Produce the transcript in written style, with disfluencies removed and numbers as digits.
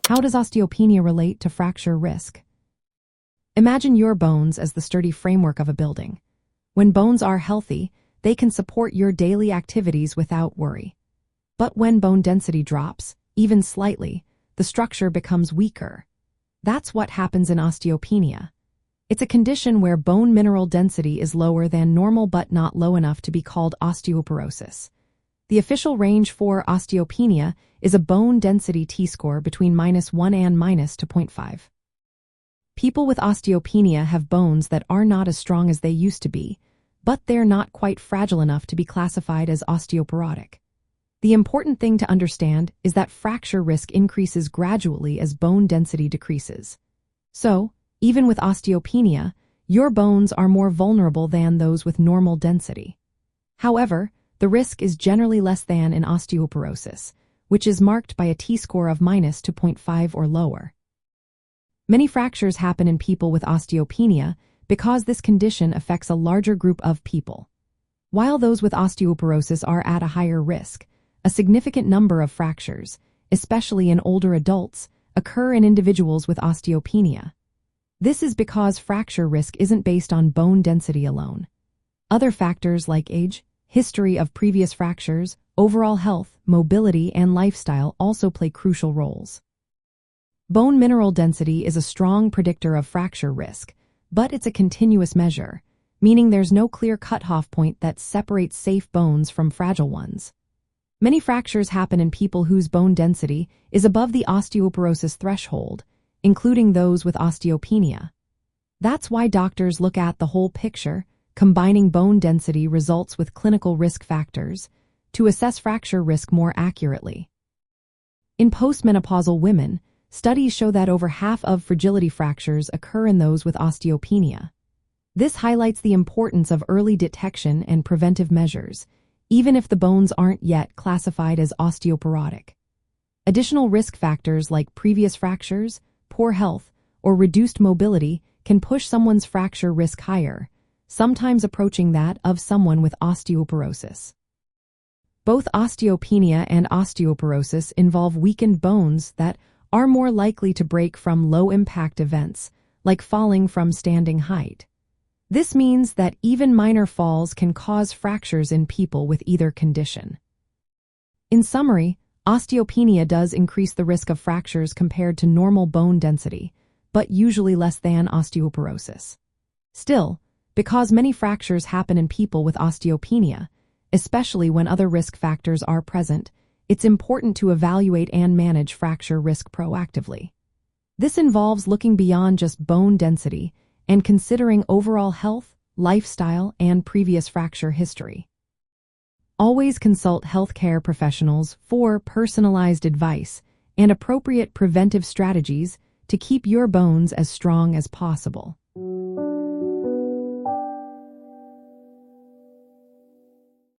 How does osteopenia relate to fracture risk? Imagine your bones as the sturdy framework of a building. When bones are healthy, they can support your daily activities without worry. But when bone density drops, even slightly, the structure becomes weaker. That's what happens in osteopenia. It's a condition where bone mineral density is lower than normal but not low enough to be called osteoporosis. The official range for osteopenia is a bone density T-score between -1 and -2.5. People with osteopenia have bones that are not as strong as they used to be, but they're not quite fragile enough to be classified as osteoporotic. The important thing to understand is that fracture risk increases gradually as bone density decreases. So, even with osteopenia, your bones are more vulnerable than those with normal density. However, the risk is generally less than in osteoporosis, which is marked by a T-score of -2.5 or lower. Many fractures happen in people with osteopenia because this condition affects a larger group of people. While those with osteoporosis are at a higher risk, a significant number of fractures, especially in older adults, occur in individuals with osteopenia. This is because fracture risk isn't based on bone density alone. Other factors like age, history of previous fractures, overall health, mobility, and lifestyle also play crucial roles. Bone mineral density is a strong predictor of fracture risk, but it's a continuous measure, meaning there's no clear cutoff point that separates safe bones from fragile ones. Many fractures happen in people whose bone density is above the osteoporosis threshold, including those with osteopenia. That's why doctors look at the whole picture, combining bone density results with clinical risk factors, to assess fracture risk more accurately. In postmenopausal women, studies show that over half of fragility fractures occur in those with osteopenia. This highlights the importance of early detection and preventive measures, even if the bones aren't yet classified as osteoporotic. Additional risk factors like previous fractures, poor health, or reduced mobility can push someone's fracture risk higher, sometimes approaching that of someone with osteoporosis. Both osteopenia and osteoporosis involve weakened bones that are more likely to break from low-impact events, like falling from standing height. This means that even minor falls can cause fractures in people with either condition. In summary, osteopenia does increase the risk of fractures compared to normal bone density, but usually less than osteoporosis. Still, because many fractures happen in people with osteopenia, especially when other risk factors are present, it's important to evaluate and manage fracture risk proactively. This involves looking beyond just bone density and considering overall health, lifestyle, and previous fracture history. Always consult healthcare professionals for personalized advice and appropriate preventive strategies to keep your bones as strong as possible.